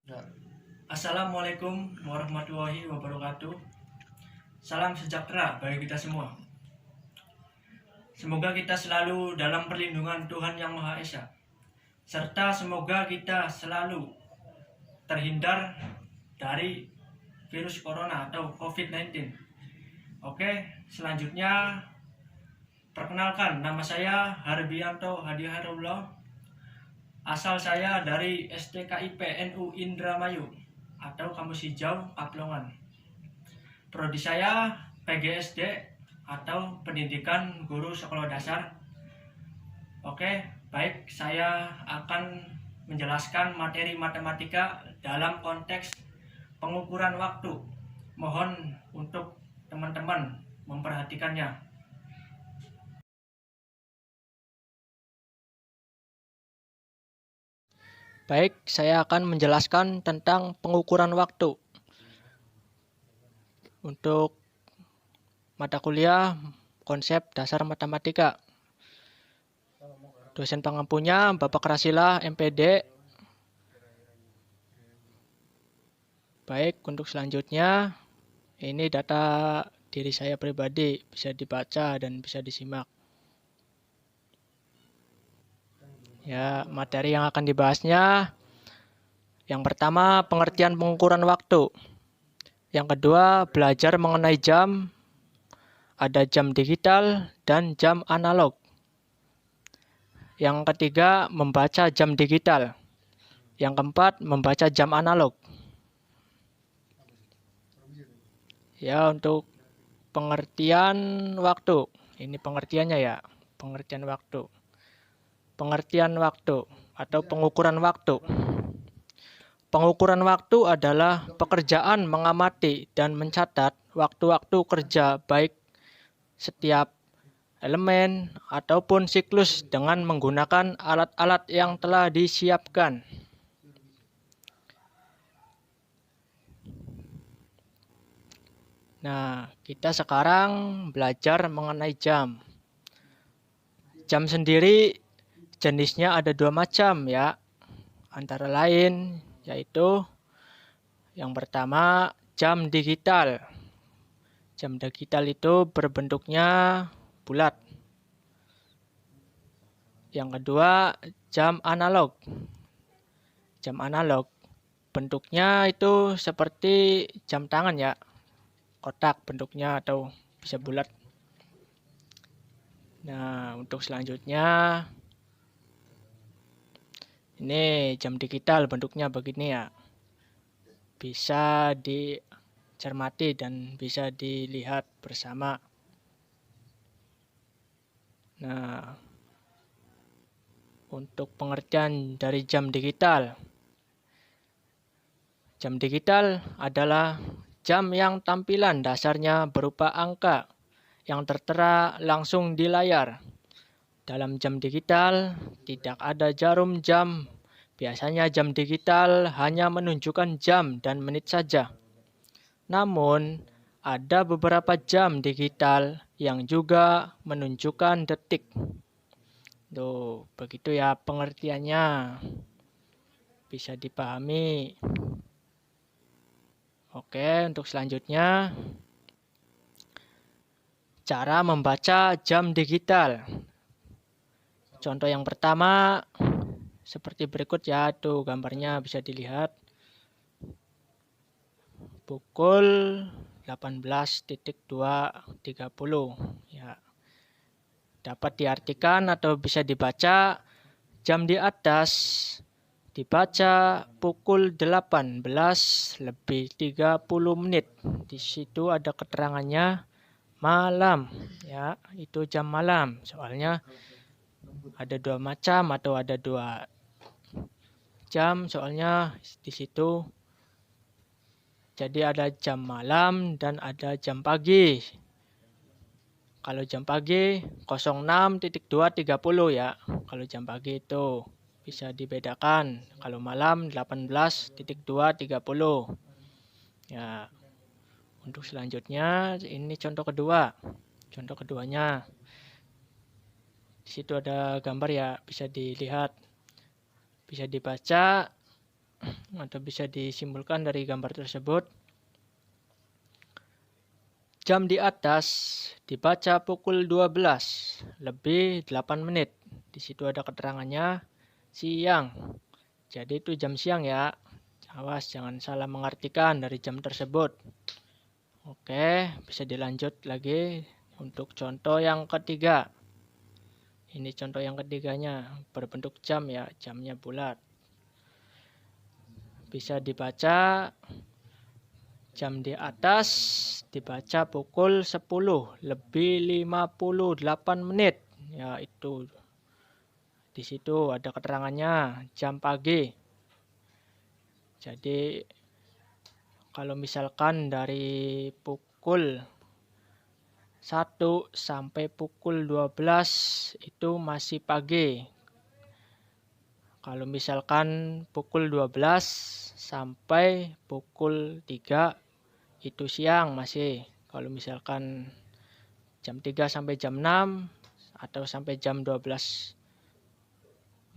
Ya. Assalamualaikum warahmatullahi wabarakatuh. Salam sejahtera bagi kita semua. Semoga kita selalu dalam perlindungan Tuhan Yang Maha Esa. Serta semoga kita selalu terhindar dari virus corona atau COVID-19. Oke, selanjutnya perkenalkan, nama saya Harbianto Hadiharullah. Asal saya dari STKIP NU Indramayu atau Kampus Hijau Kaplongan. Prodi saya PGSD atau Pendidikan Guru Sekolah Dasar. Oke, baik, saya akan menjelaskan materi matematika dalam konteks pengukuran waktu. Mohon untuk teman-teman memperhatikannya. Baik, saya akan menjelaskan tentang pengukuran waktu. Untuk mata kuliah konsep dasar matematika. Dosen pengampunya Bapak Rasila MPD. Baik, untuk selanjutnya ini data diri saya pribadi, bisa dibaca dan bisa disimak. Ya, materi yang akan dibahasnya yang pertama pengertian pengukuran waktu. Yang kedua belajar mengenai jam. Ada jam digital dan jam analog. Yang ketiga, membaca jam digital. Yang keempat, membaca jam analog. Ya, untuk pengertian waktu. Ini pengertiannya ya, pengertian waktu. Pengertian waktu atau pengukuran waktu. Pengukuran waktu adalah pekerjaan mengamati dan mencatat waktu-waktu kerja baik setiap elemen ataupun siklus dengan menggunakan alat-alat yang telah disiapkan. Nah, kita sekarang belajar mengenai jam. Jam sendiri jenisnya ada dua macam ya. Antara lain yaitu yang pertama jam digital. Jam digital itu berbentuknya bulat. Yang kedua, jam analog. Jam analog bentuknya itu seperti jam tangan ya. Kotak bentuknya atau bisa bulat. Nah, untuk selanjutnya ini jam digital bentuknya begini ya. Bisa dicermati dan bisa dilihat bersama. Nah, untuk pengertian dari jam digital. Jam digital adalah jam yang tampilan dasarnya berupa angka yang tertera langsung di layar. Dalam jam digital tidak ada jarum jam. Biasanya jam digital hanya menunjukkan jam dan menit saja. Namun, ada beberapa jam digital yang juga menunjukkan detik. Tuh, begitu ya pengertiannya. Bisa dipahami. Oke, untuk selanjutnya cara membaca jam digital. Contoh yang pertama seperti berikut ya, tuh gambarnya bisa dilihat. Pukul 18.230 ya. Dapat diartikan atau bisa dibaca jam di atas dibaca pukul 18:30. Di situ ada keterangannya malam ya, itu jam malam. Soalnya ada dua macam atau ada dua jam soalnya di situ. Jadi ada jam malam dan ada jam pagi. Kalau jam pagi 06.230 ya. Kalau jam pagi itu bisa dibedakan. Kalau malam 18.230. Ya. Untuk selanjutnya ini contoh kedua. Contoh keduanya. Di situ ada gambar ya, bisa dilihat. Bisa dibaca atau bisa disimpulkan dari gambar tersebut. Jam di atas dibaca pukul 12 lebih 8 menit. Di situ ada keterangannya siang. Jadi itu jam siang ya. Awas jangan salah mengartikan dari jam tersebut. Oke, bisa dilanjut lagi untuk contoh yang ketiga. Ini contoh yang ketiganya berbentuk jam ya, jamnya bulat. Bisa dibaca jam di atas dibaca pukul 10 lebih 58 menit. Ya, itu di situ ada keterangannya jam pagi. Jadi kalau misalkan dari pukul 1 sampai pukul 12 itu masih pagi. Kalau misalkan pukul 12 sampai pukul 3 itu siang masih. Kalau misalkan jam 3 sampai jam 6 atau sampai jam 12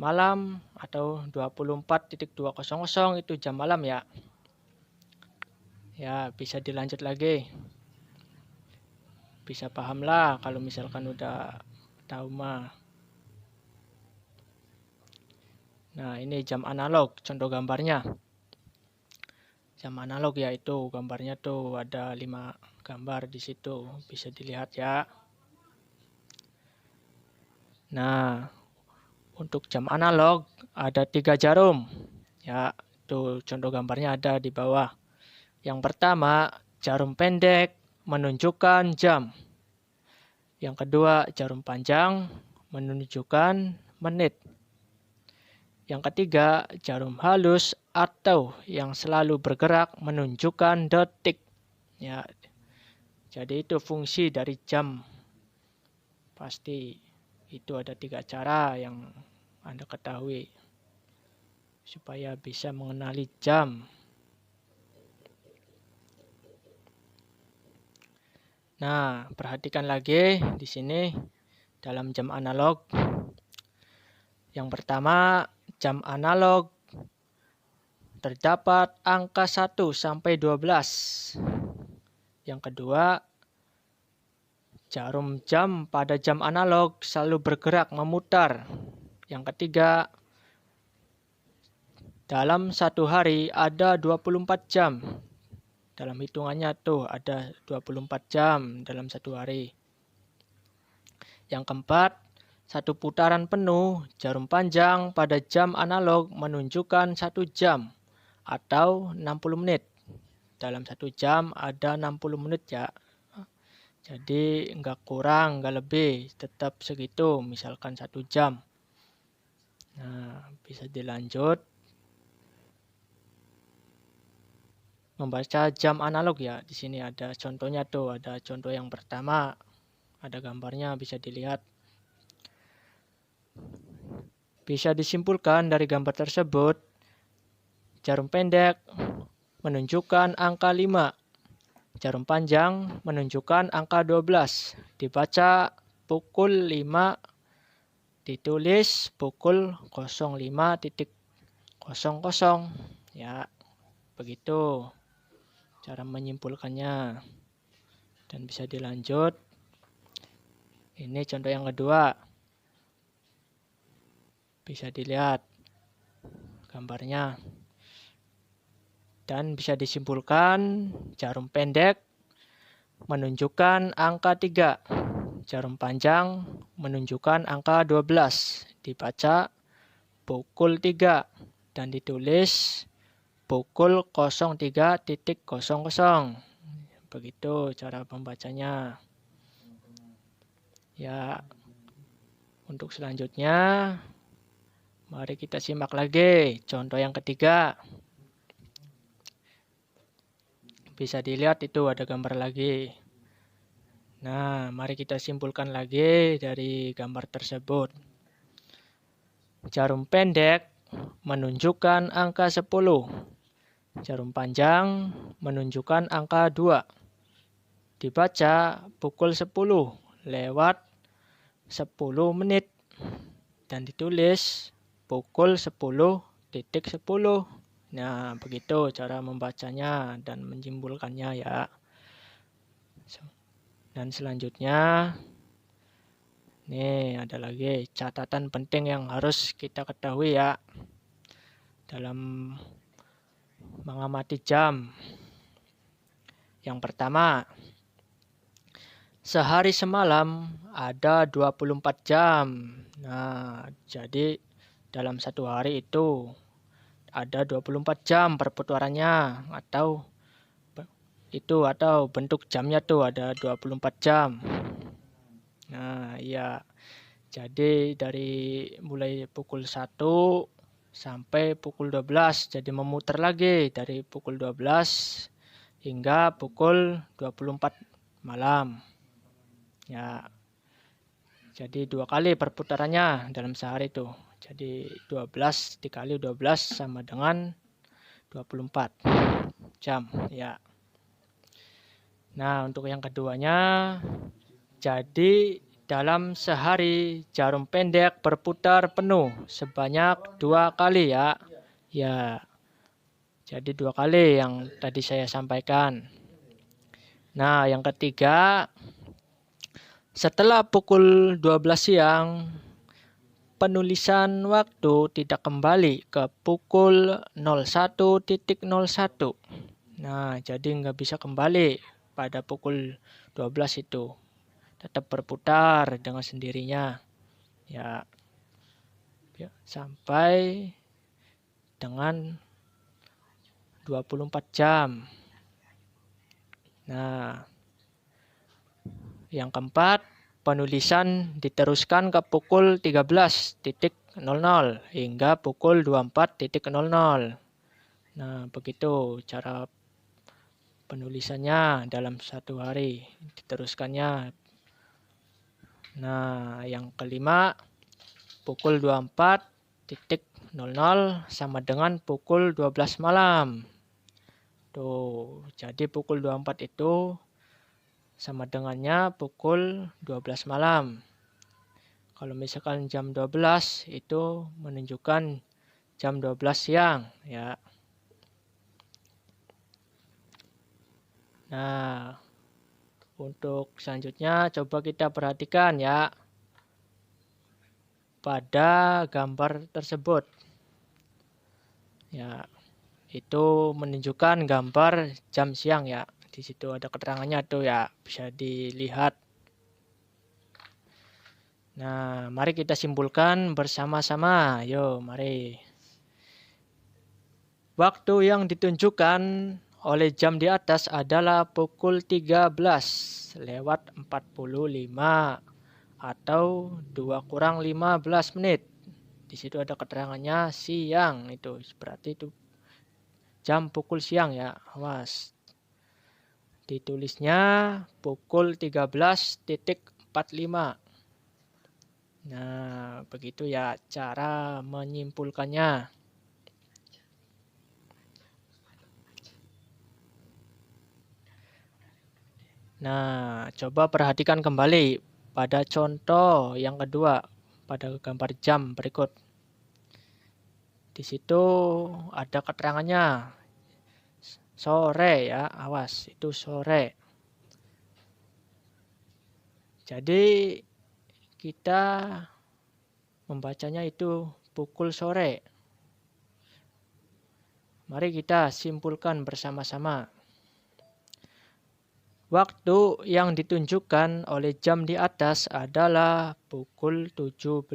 malam atau 24.200 itu jam malam ya. Ya, bisa dilanjut lagi. Bisa pahamlah kalau misalkan udah tahu mah. Nah, ini jam analog, contoh gambarnya. Jam analog yaitu gambarnya tuh ada 5 gambar di situ, bisa dilihat ya. Nah, untuk jam analog ada 3 jarum. Ya, itu contoh gambarnya ada di bawah. Yang pertama, jarum pendek menunjukkan jam. Yang kedua, jarum panjang menunjukkan menit. Yang ketiga, jarum halus atau yang selalu bergerak menunjukkan detik. Ya, jadi itu fungsi dari jam. Pasti itu ada 3 cara yang Anda ketahui supaya bisa mengenali jam. Nah, perhatikan lagi di sini dalam jam analog. Yang pertama, jam analog terdapat angka 1 sampai 12. Yang kedua, jarum jam pada jam analog selalu bergerak memutar. Yang ketiga, dalam satu hari ada 24 jam. Dalam hitungannya tuh ada 24 jam dalam satu hari. Yang keempat, satu putaran penuh jarum panjang pada jam analog menunjukkan 1 jam atau 60 menit. Dalam 1 jam ada 60 menit ya. Jadi nggak kurang, nggak lebih, tetap segitu, misalkan 1 jam. Nah, bisa dilanjut. Membaca jam analog ya. Di sini ada contohnya tuh, ada contoh yang pertama. Ada gambarnya bisa dilihat. Bisa disimpulkan dari gambar tersebut, jarum pendek menunjukkan angka 5. Jarum panjang menunjukkan angka 12. Dibaca pukul 5, ditulis pukul 05.00. Ya, begitu cara menyimpulkannya. Dan bisa dilanjut. Ini contoh yang kedua. Bisa dilihat gambarnya. Dan bisa disimpulkan jarum pendek menunjukkan angka 3. Jarum panjang menunjukkan angka 12. Dibaca pukul 3 dan ditulis pukul 03.00. Begitu cara membacanya. Ya, untuk selanjutnya mari kita simak lagi contoh yang ketiga. Bisa dilihat itu ada gambar lagi. Nah, mari kita simpulkan lagi dari gambar tersebut. Jarum pendek menunjukkan angka 10. Jarum panjang menunjukkan angka 2. Dibaca pukul 10 lewat 10 menit. Dan ditulis pukul 10.10. Nah, begitu cara membacanya dan menyimpulkannya ya. Dan selanjutnya, nih ada lagi catatan penting yang harus kita ketahui ya dalam mengamati jam. Yang pertama, sehari semalam ada 24 jam. Nah, jadi dalam satu hari itu ada 24 jam perputarannya atau bentuk jamnya tuh ada 24 jam. Nah, iya. Jadi dari mulai pukul 1 sampai pukul 12. Jadi memutar lagi dari pukul 12 hingga pukul 24 malam. Ya. Jadi 2 kali perputarannya dalam sehari itu. Jadi 12 dikali 12 sama dengan 24 jam ya. Nah, untuk yang keduanya, jadi dalam sehari jarum pendek berputar penuh sebanyak 2 kali ya. Ya, jadi 2 kali yang tadi saya sampaikan. Nah, yang ketiga, setelah pukul 12 siang, penulisan waktu tidak kembali ke pukul 01.01. Nah, jadi nggak bisa kembali pada pukul 12 itu. Tetap berputar dengan sendirinya. Ya, sampai dengan 24 jam. Nah, yang keempat, penulisan diteruskan ke pukul 13.00 hingga pukul 24.00. Nah, begitu cara penulisannya dalam satu hari. Diteruskannya. Nah, yang kelima, pukul 24.00 sama dengan pukul 12 malam. Tuh, jadi pukul 24 itu sama dengannya pukul 12 malam. Kalau misalkan jam 12 itu menunjukkan jam 12 siang ya. Nah, untuk selanjutnya coba kita perhatikan ya pada gambar tersebut. Ya, itu menunjukkan gambar jam siang ya. Di situ ada keterangannya tuh ya, bisa dilihat. Nah, mari kita simpulkan bersama-sama. Yo, mari. Waktu yang ditunjukkan oleh jam di atas adalah pukul 13:45 atau 2 kurang 15 menit. Di situ ada keterangannya siang itu. Berarti itu jam pukul siang ya. Awas. Ditulisnya pukul 13.45. Nah, begitu ya cara menyimpulkannya. Nah, coba perhatikan kembali pada contoh yang kedua pada gambar jam berikut. Di situ ada keterangannya sore ya, awas itu sore. Jadi kita membacanya itu pukul sore. Mari kita simpulkan bersama-sama. Waktu yang ditunjukkan oleh jam di atas adalah pukul 17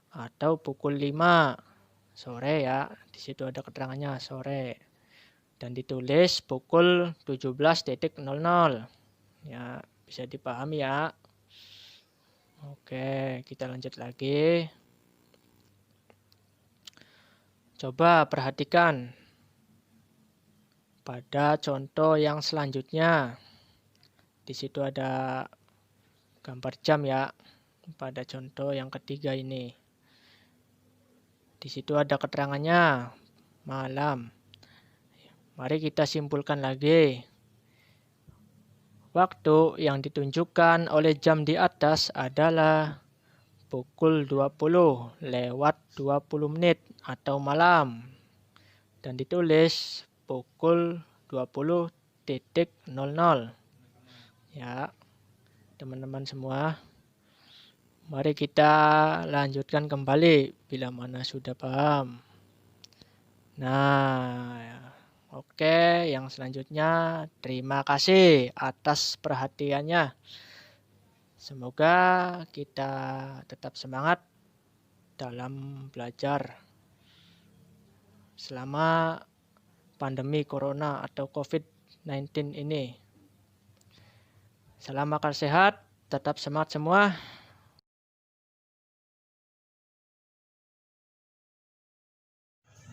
atau pukul 5 sore ya. Di situ ada keterangannya sore. Dan ditulis pukul 17.00. Ya, bisa dipahami ya. Oke, kita lanjut lagi. Coba perhatikan pada contoh yang selanjutnya. Di situ ada gambar jam ya. Pada contoh yang ketiga ini. Di situ ada keterangannya malam. Mari kita simpulkan lagi. Waktu yang ditunjukkan oleh jam di atas adalah pukul 20:20 atau malam. dan ditulis pukul 20.00. Ya, teman-teman semua, mari kita lanjutkan kembali bila mana sudah paham. Nah, oke, yang selanjutnya terima kasih atas perhatiannya. Semoga kita tetap semangat dalam belajar selama pandemi corona atau COVID-19 ini. Salam akal sehat, tetap semangat semua.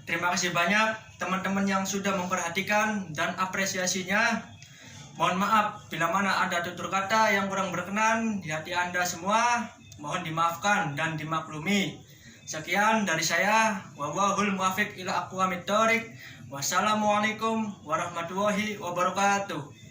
Terima kasih banyak teman-teman yang sudah memperhatikan dan apresiasinya. Mohon maaf bila mana ada tutur kata yang kurang berkenan di hati Anda semua. Mohon dimaafkan dan dimaklumi. Sekian dari saya. Wallahul muwaffiq ila aqwamit thoriq. Wassalamualaikum warahmatullahi wabarakatuh.